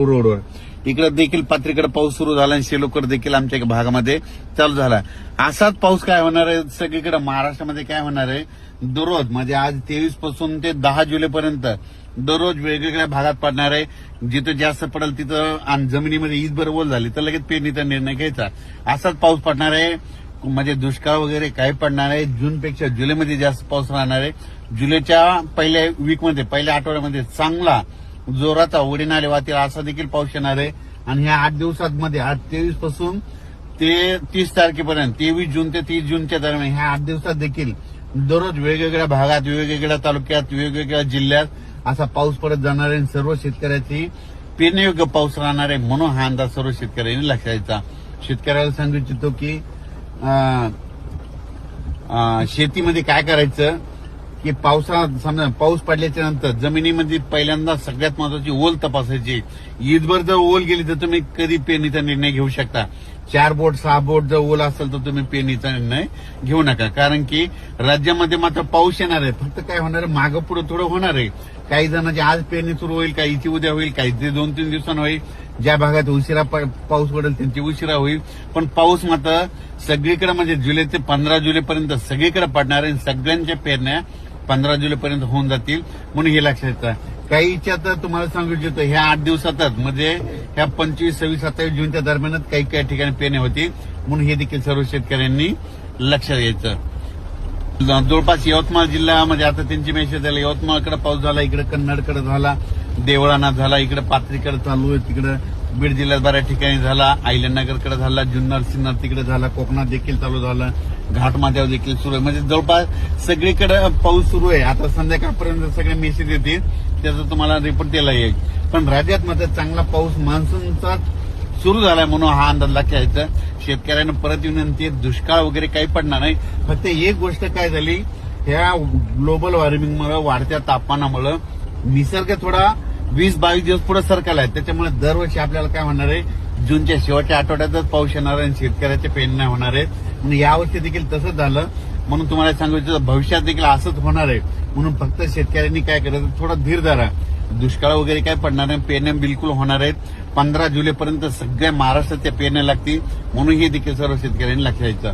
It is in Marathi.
रोडवर इकडे देखील पात्रीकडे पाऊस सुरू झाला आणि शेलोकर देखील आमच्या भागामध्ये चालू झाला. असाच पाऊस काय होणार आहे सगळीकडे महाराष्ट्रामध्ये काय होणार आहे दररोज म्हणजे आज 23 पासून ते 10 जुलैपर्यंत दररोज वेगवेगळ्या भागात पडणार आहे. जिथं जास्त पडेल तिथं आणि जमिनीमध्ये ईदभर ओल झाली तर लगेच पेरणीचा निर्णय घ्यायचा. असाच पाऊस पडणार आहे म्हणजे दुष्काळ वगैरे काही पडणार आहे. जूनपेक्षा जुलैमध्ये जास्त पाऊस राहणार आहे. जुलैच्या पहिल्या वीकमध्ये पहिल्या आठवड्यामध्ये चांगला जोराचा उडी नाले वाहतील असा देखील पाऊस येणार आहे. आणि ह्या 8 दिवसांमध्ये आज 23 पासून ते 30 तारखेपर्यंत 23 जून ते 30 जूनच्या दरम्यान ह्या 8 दिवसात देखील दररोज वेगवेगळ्या भागात वेगवेगळ्या तालुक्यात वेगवेगळ्या जिल्ह्यात असा पाऊस पडत जाणार आहे. सर्व शेतकऱ्याची पेरणीयोग्य पाऊस राहणार आहे म्हणून हा अंदाज सर्व शेतकऱ्यांनी लक्षात घ्यायचा. शेतकऱ्याला सांगू इच्छितो की शेतीमध्ये काय करायचं की समजा पाऊस पडल्याच्या नंतर जमिनीमध्ये पहिल्यांदा सगळ्यात महत्वाची ओल तपासायची. ईदभर जर ओल गेली तर तुम्ही कधी पेरणीचा निर्णय घेऊ शकता. 4 बोट 6 बोट जर ओल असेल तर तुम्ही पेरणीचा निर्णय घेऊ नका. कारण की राज्यामध्ये मात्र पाऊस येणार आहे. फक्त काय होणार आहे मागं पुढे थोडं होणार आहे. काही जणांची आज पेरणी सुरू होईल, काहीची उद्या होईल, काहीची 2-3 दिवसांनी होईल. ज्या भागात उशिरा पाऊस पडेल त्यांची उशिरा होईल. पण पाऊस मात्र सगळीकडे म्हणजे जुलै ते 15 जुलैपर्यंत सगळीकडे पडणार आहे. सगळ्यांच्या पेरण्या 15 जुलैपर्यंत होऊन जातील म्हणून हे लक्षात घ्या. काहीच्या तर तुम्हाला सांगू इच्छितो ह्या 8 दिवसातच म्हणजे ह्या 25, 26, 27 जूनच्या दरम्यानच काही ठिकाणी पेरण्या होतील म्हणून हे देखील सर्व शेतकऱ्यांनी लक्षात घ्यायचं. जवळपास यवतमाळ जिल्ह्यामध्ये आता त्यांची मेसेज झाली. यवतमाळकडे पाऊस झाला, इकडे कन्नडकडे झाला, देवळाना झाला, इकडे पाथरीकडे चालू आहे, तिकडे बीड जिल्ह्यात बऱ्याच ठिकाणी झाला, अहिल्यानगरकडे झाला, जुन्नर सिन्नर तिकडे झाला, कोकणात देखील चालू झालं, घाटमाथ्यावर देखील सुरू आहे. म्हणजे जवळपास सगळीकडे पाऊस सुरू आहे. आता संध्याकाळपर्यंत सगळे मेसेज येतील त्याचा तुम्हाला रिपोर्ट दिला येईल. पण राज्यात मात्र चांगला पाऊस मान्सूनचा सुरू झालाय म्हणून हा अंदाज लक्षात घ्यायचा. शेतकऱ्यांना परत विनंती आहे दुष्काळ वगैरे काही पडणार नाही. फक्त एक गोष्ट काय झाली ह्या ग्लोबल वॉर्मिंगमुळे वाढत्या तापमानामुळे निसर्ग थोडा 20-22 दिवस पुढे सरकला आहे. त्याच्यामुळे दरवर्षी आपल्याला काय होणार आहे जूनच्या शेवटच्या आठवड्यातच पाऊस येणार आहे आणि शेतकऱ्याच्या पेरण्या होणार आहेत. म्हणून यावर्षी देखील तसंच झालं म्हणून तुम्हाला सांगायचं भविष्यात देखील असंच होणार आहे. म्हणून फक्त शेतकऱ्यांनी काय करायचं थोडा धीर धरा. दुष्काळ वगैरे काय पडणार नाही. पेरण्या बिलकुल होणार आहेत. 15 जुलैपर्यंत सगळ्या महाराष्ट्रात त्या पेरण्या लागतील म्हणून हे देखील सर्व शेतकऱ्यांनी लक्षात घ्यायचं.